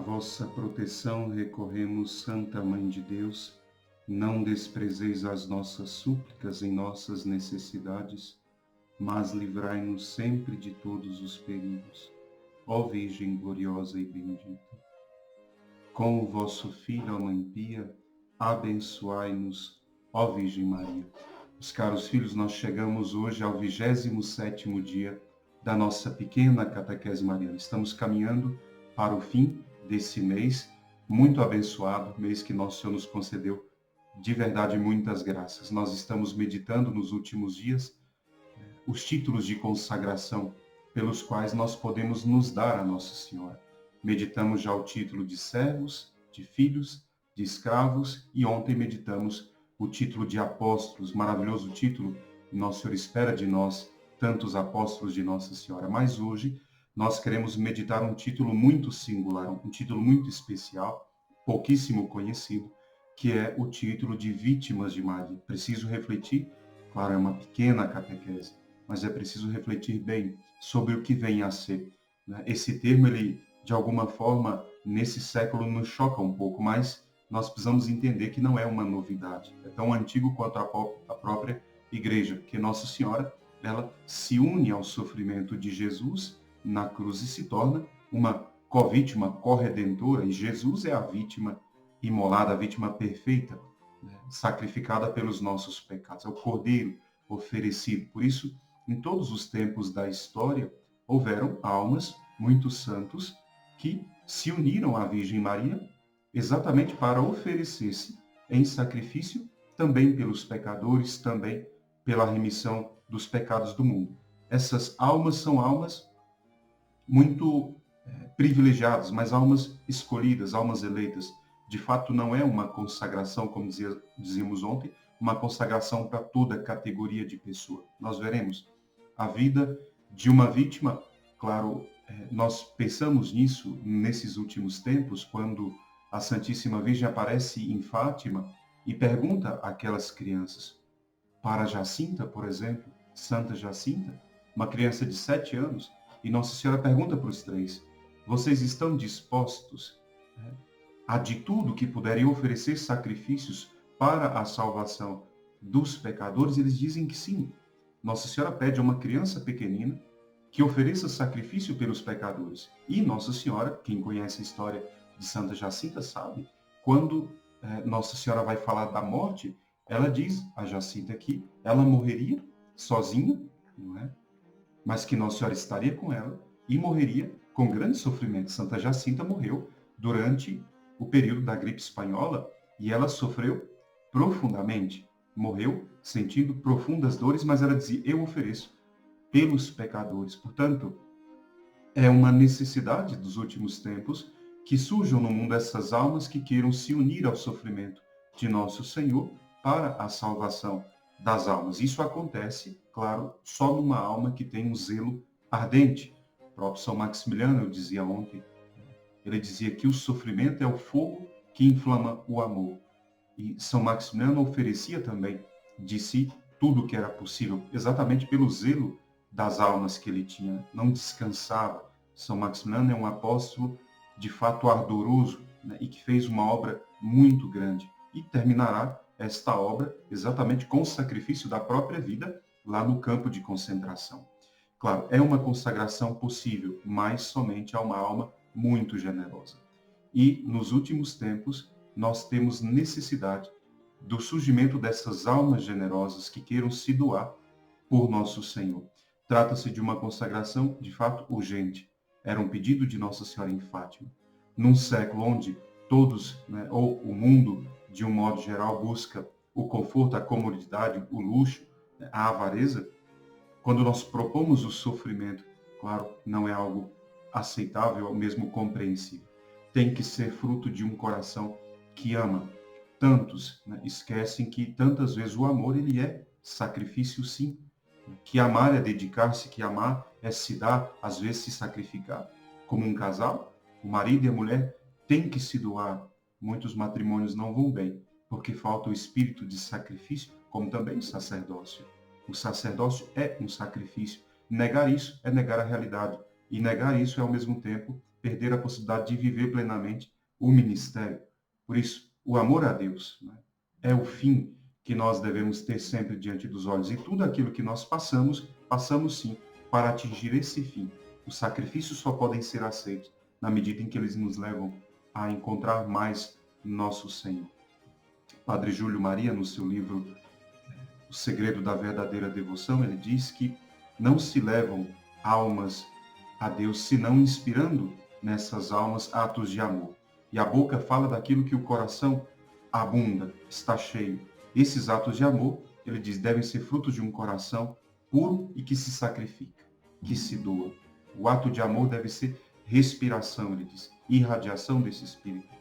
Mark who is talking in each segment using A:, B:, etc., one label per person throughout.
A: vossa proteção recorremos, Santa Mãe de Deus. Não desprezeis as nossas súplicas em nossas necessidades, mas livrai-nos sempre de todos os perigos. Ó Virgem gloriosa e bendita, com o vosso Filho, a Mãe Pia, abençoai-nos, ó Virgem Maria. Meus caros filhos, nós chegamos hoje ao 27º dia da nossa pequena catequese mariana. Estamos caminhando para o fim desse mês, muito abençoado, mês que Nosso Senhor nos concedeu de verdade muitas graças. Nós estamos meditando nos últimos dias os títulos de consagração pelos quais nós podemos nos dar a Nossa Senhora. Meditamos já o título de servos, de filhos, de escravos, e ontem meditamos o título de apóstolos, maravilhoso título. Nosso Senhor espera de nós tantos apóstolos de Nossa Senhora. Mas hoje nós queremos meditar um título muito singular, um título muito especial, pouquíssimo conhecido, que é o título de Vítimas de Maria. Preciso refletir, claro, é uma pequena catequese, mas é preciso refletir bem sobre o que vem a ser. Esse termo, ele, de alguma forma, nesse século nos choca um pouco, mas nós precisamos entender que não é uma novidade. É tão antigo quanto a própria Igreja, que Nossa Senhora, ela se une ao sofrimento de Jesus na cruz e se torna uma co-vítima, corredentora, e Jesus é a vítima imolada, a vítima perfeita, sacrificada pelos nossos pecados. É o Cordeiro oferecido. Por isso, em todos os tempos da história, houveram almas, muitos santos, que se uniram à Virgem Maria exatamente para oferecer-se em sacrifício também pelos pecadores, também pela remissão dos pecados do mundo. Essas almas são almas muito privilegiadas, mas almas escolhidas, almas eleitas. De fato, não é uma consagração, como dizíamos ontem, uma consagração para toda categoria de pessoa. Nós veremos a vida de uma vítima. Claro, nós pensamos nisso nesses últimos tempos, quando a Santíssima Virgem aparece em Fátima e pergunta àquelas crianças, para Jacinta, por exemplo, Santa Jacinta, uma criança de 7 anos, e Nossa Senhora pergunta para os três, vocês estão dispostos a de tudo que puderem oferecer sacrifícios para a salvação dos pecadores? Eles dizem que sim. Nossa Senhora pede a uma criança pequenina que ofereça sacrifício pelos pecadores. E Nossa Senhora, quem conhece a história de Santa Jacinta sabe, quando Nossa Senhora vai falar da morte, ela diz a Jacinta que ela morreria sozinha, não é? Mas que Nossa Senhora estaria com ela e morreria com grande sofrimento. Santa Jacinta morreu durante o período da gripe espanhola e ela sofreu profundamente. Morreu sentindo profundas dores, mas ela dizia, eu ofereço pelos pecadores. Portanto, é uma necessidade dos últimos tempos que surjam no mundo essas almas que queiram se unir ao sofrimento de Nosso Senhor para a salvação das almas. Isso acontece, claro, só numa alma que tem um zelo ardente. O próprio São Maximiliano, eu dizia ontem, ele dizia que o sofrimento é o fogo que inflama o amor. E São Maximiliano oferecia também de si tudo o que era possível, exatamente pelo zelo das almas que ele tinha. Não descansava. São Maximiliano é um apóstolo de fato ardoroso, né, e que fez uma obra muito grande. E terminará esta obra exatamente com o sacrifício da própria vida lá no campo de concentração. Claro, é uma consagração possível, mas somente a uma alma muito generosa. E nos últimos tempos, nós temos necessidade do surgimento dessas almas generosas que queiram se doar por Nosso Senhor. Trata-se de uma consagração, de fato, urgente. Era um pedido de Nossa Senhora em Fátima. Num século onde todos, né, ou o mundo, de um modo geral, busca o conforto, a comodidade, o luxo, a avareza, quando nós propomos o sofrimento, claro, não é algo aceitável ou mesmo compreensível. Tem que ser fruto de um coração que ama. Tantos, né, esquecem que tantas vezes o amor, ele é sacrifício, sim. Que amar é dedicar-se, que amar é se dar, às vezes se sacrificar. Como um casal, o marido e a mulher têm que se doar. Muitos matrimônios não vão bem, porque falta o espírito de sacrifício, como também o sacerdócio. O sacerdócio é um sacrifício. Negar isso é negar a realidade. E negar isso é, ao mesmo tempo, perder a possibilidade de viver plenamente o ministério. Por isso, o amor a Deus, né, é o fim que nós devemos ter sempre diante dos olhos. E tudo aquilo que nós passamos sim para atingir esse fim. Os sacrifícios só podem ser aceitos na medida em que eles nos levam a encontrar mais nosso Senhor. Padre Júlio Maria, no seu livro O Segredo da Verdadeira Devoção, ele diz que não se levam almas a Deus senão inspirando nessas almas atos de amor. E a boca fala daquilo que o coração abunda, está cheio. Esses atos de amor, ele diz, devem ser frutos de um coração puro e que se sacrifica, que se doa. O ato de amor deve ser respiração, ele diz, irradiação desse espírito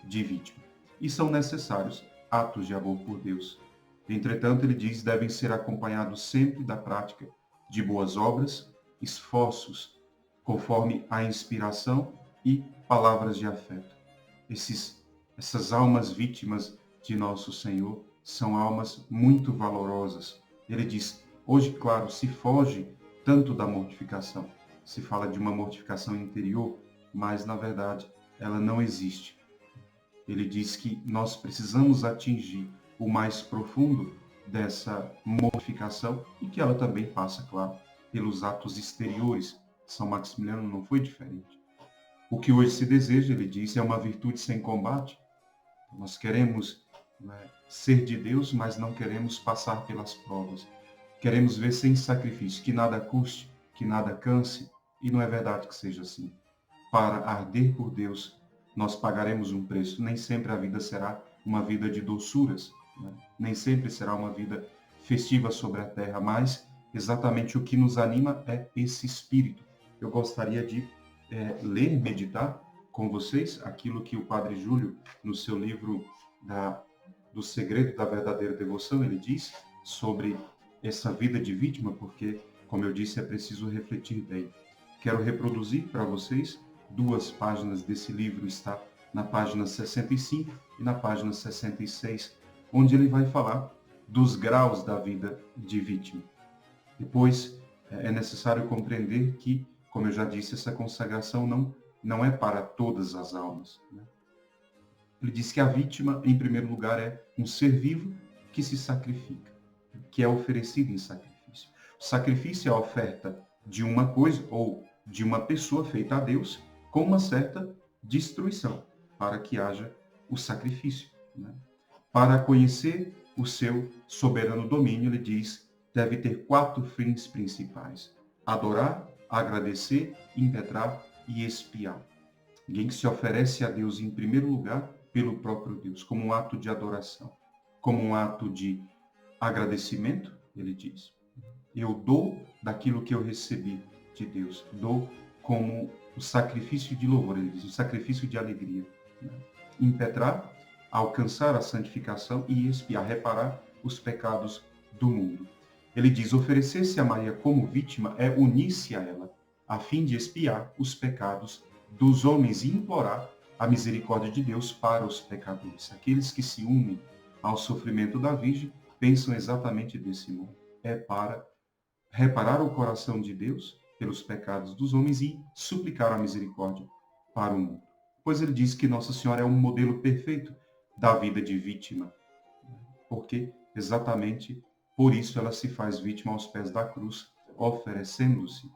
A: de vítima. E são necessários atos de amor por Deus. Entretanto, ele diz, devem ser acompanhados sempre da prática de boas obras, esforços conforme a inspiração e palavras de afeto. Essas almas vítimas de nosso Senhor são almas muito valorosas. Ele diz, hoje, claro, se foge tanto da mortificação, se fala de uma mortificação interior, mas, na verdade, ela não existe. Ele diz que nós precisamos atingir o mais profundo dessa mortificação e que ela também passa, claro, pelos atos exteriores. São Maximiliano não foi diferente. O que hoje se deseja, ele diz, é uma virtude sem combate. Nós queremos, né, ser de Deus, mas não queremos passar pelas provas. Queremos ver sem sacrifício, que nada custe, que nada canse, e não é verdade que seja assim. Para arder por Deus, nós pagaremos um preço. Nem sempre a vida será uma vida de doçuras, né? Nem sempre será uma vida festiva sobre a terra, mas exatamente o que nos anima é esse espírito. Eu gostaria de ler, meditar com vocês aquilo que o Padre Júlio, no seu livro do Segredo da Verdadeira Devoção, ele diz sobre essa vida de vítima, porque, como eu disse, é preciso refletir bem. Quero reproduzir para vocês 2 páginas desse livro, está na página 65 e na página 66, onde ele vai falar dos graus da vida de vítima. Depois, é necessário compreender que, como eu já disse, essa consagração não é para todas as almas, né? Ele diz que a vítima, em primeiro lugar, é um ser vivo que se sacrifica, que é oferecido em sacrifício. O sacrifício é a oferta de uma coisa ou de uma pessoa feita a Deus com uma certa destruição, para que haja o sacrifício, né? Para conhecer o seu soberano domínio, ele diz, deve ter 4 fins principais: adorar, agradecer, impetrar e expiar. Alguém que se oferece a Deus em primeiro lugar pelo próprio Deus, como um ato de adoração, como um ato de agradecimento, ele diz. Eu dou daquilo que eu recebi de Deus, dou como o sacrifício de louvor, ele diz, o sacrifício de alegria, né? Impetrar, alcançar a santificação e expiar, reparar os pecados do mundo. Ele diz, oferecer-se a Maria como vítima é unir-se a ela, a fim de expiar os pecados dos homens e implorar a misericórdia de Deus para os pecadores. Aqueles que se unem ao sofrimento da Virgem pensam exatamente desse modo. É para reparar o coração de Deus pelos pecados dos homens e suplicar a misericórdia para o mundo. Pois ele diz que Nossa Senhora é um modelo perfeito da vida de vítima, porque exatamente por isso ela se faz vítima aos pés da cruz, oferecendo-se.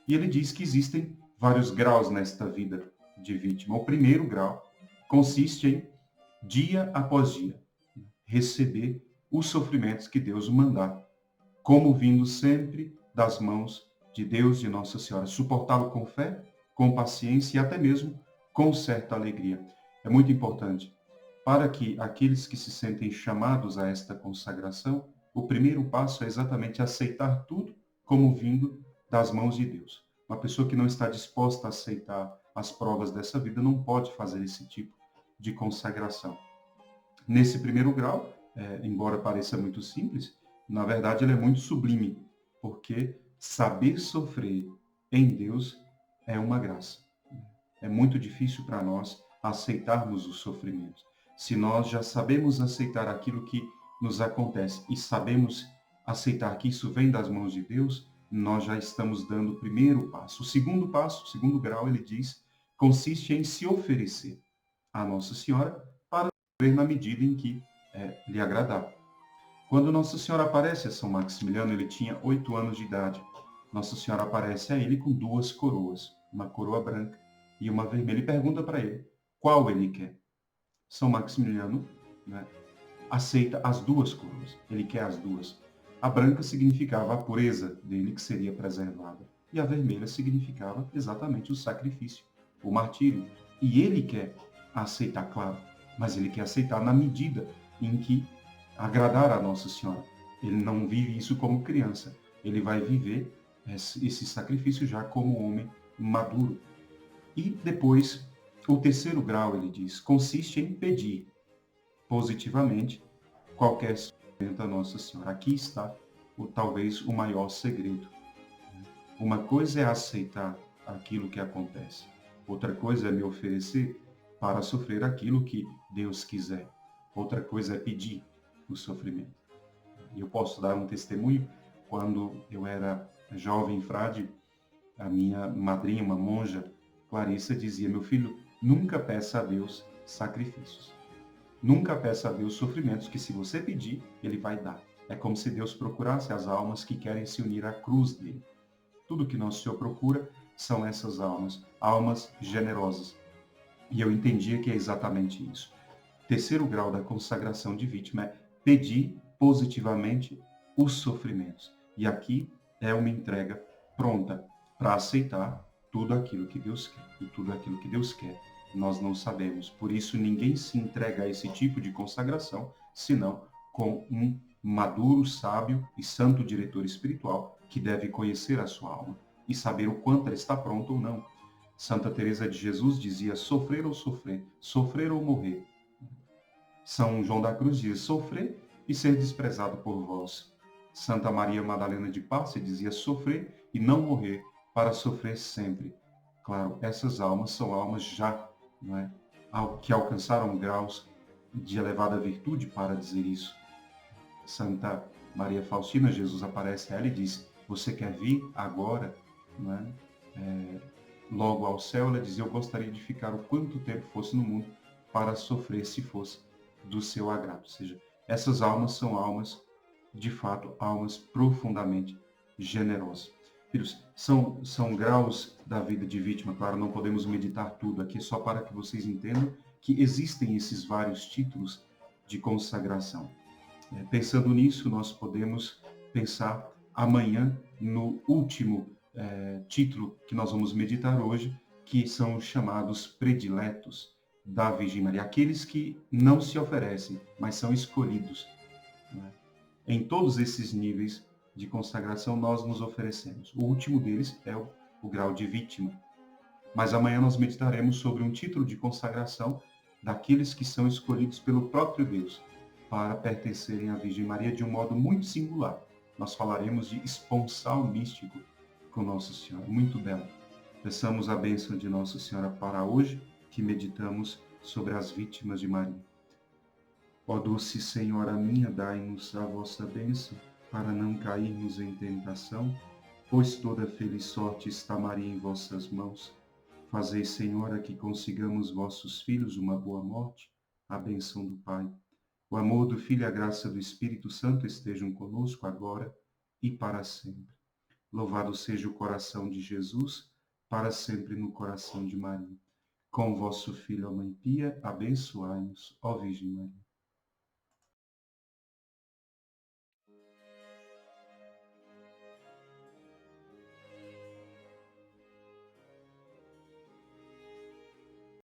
A: E ele diz que existem vários graus nesta vida de vítima. O primeiro grau consiste em, dia após dia, receber os sofrimentos que Deus mandar, como vindo sempre das mãos de Deus, de Nossa Senhora. Suportá-lo com fé, com paciência e até mesmo com certa alegria. É muito importante. Para que aqueles que se sentem chamados a esta consagração, o primeiro passo é exatamente aceitar tudo como vindo das mãos de Deus. Uma pessoa que não está disposta a aceitar as provas dessa vida não pode fazer esse tipo de consagração. Nesse primeiro grau, embora pareça muito simples, na verdade ele é muito sublime, porque saber sofrer em Deus é uma graça. É muito difícil para nós aceitarmos os sofrimentos. Se nós já sabemos aceitar aquilo que nos acontece e sabemos aceitar que isso vem das mãos de Deus, nós já estamos dando o primeiro passo. O segundo passo, o segundo grau, ele diz, consiste em se oferecer à Nossa Senhora para sofrer na medida em que lhe agradar. Quando Nossa Senhora aparece a São Maximiliano, ele tinha 8 anos de idade. Nossa Senhora aparece a ele com 2 coroas, uma coroa branca e uma vermelha, e pergunta para ele qual ele quer. São Maximiliano, né, aceita as 2 coroas, ele quer as 2. A branca significava a pureza dele, que seria preservada, e a vermelha significava exatamente o sacrifício, o martírio. E ele quer aceitar, claro, mas ele quer aceitar na medida em que agradar a Nossa Senhora. Ele não vive isso como criança, ele vai viver esse sacrifício já como homem maduro. E depois, o terceiro grau, ele diz, consiste em pedir positivamente qualquer sofrimento a Nossa Senhora. Aqui está talvez o maior segredo. Uma coisa é aceitar aquilo que acontece, outra coisa é me oferecer para sofrer aquilo que Deus quiser. Outra coisa é pedir o sofrimento. E eu posso dar um testemunho. Quando eu era jovem frade, a minha madrinha, uma monja, Clarissa, dizia: meu filho, nunca peça a Deus sacrifícios. Nunca peça a Deus sofrimentos, que se você pedir, Ele vai dar. É como se Deus procurasse as almas que querem se unir à cruz dele. Tudo que Nosso Senhor procura são essas almas, almas generosas. E eu entendia que é exatamente isso. Terceiro grau da consagração de vítima é pedir positivamente os sofrimentos. E aqui é uma entrega pronta para aceitar tudo aquilo que Deus quer. E tudo aquilo que Deus quer, nós não sabemos. Por isso, ninguém se entrega a esse tipo de consagração, senão com um maduro, sábio e santo diretor espiritual que deve conhecer a sua alma e saber o quanto ela está pronta ou não. Santa Teresa de Jesus dizia: sofrer ou sofrer, sofrer ou morrer. São João da Cruz dizia: sofrer e ser desprezado por vós. Santa Maria Madalena de Pássia dizia: sofrer e não morrer, para sofrer sempre. Claro, essas almas são almas já, não é? Que alcançaram graus de elevada virtude para dizer isso. Santa Maria Faustina, Jesus aparece a ela e diz: você quer vir agora, não é? Logo ao céu? Ela diz: eu gostaria de ficar o quanto tempo fosse no mundo para sofrer, se fosse do seu agrado. Ou seja, essas almas são almas, de fato, almas profundamente generosas. Filhos, são graus da vida de vítima. Claro, não podemos meditar tudo aqui, só para que vocês entendam que existem esses vários títulos de consagração. Pensando nisso, nós podemos pensar amanhã no último título que nós vamos meditar hoje, que são os chamados prediletos da Virgem Maria, aqueles que não se oferecem, mas são escolhidos. Né? Em todos esses níveis de consagração, nós nos oferecemos. O último deles é o grau de vítima. Mas amanhã nós meditaremos sobre um título de consagração daqueles que são escolhidos pelo próprio Deus para pertencerem à Virgem Maria de um modo muito singular. Nós falaremos de esponsal místico com Nossa Senhora. Muito belo. Peçamos a bênção de Nossa Senhora para hoje, que meditamos sobre as vítimas de Maria. Ó doce Senhora minha, dai-nos a vossa bênção, para não cairmos em tentação, pois toda feliz sorte está Maria em vossas mãos. Fazei, Senhora, que consigamos vossos filhos uma boa morte, a bênção do Pai. O amor do Filho e a graça do Espírito Santo estejam conosco agora e para sempre. Louvado seja o coração de Jesus, para sempre no coração de Maria. Com vosso Filho, a Mãe Pia, abençoai-nos, ó Virgem Maria.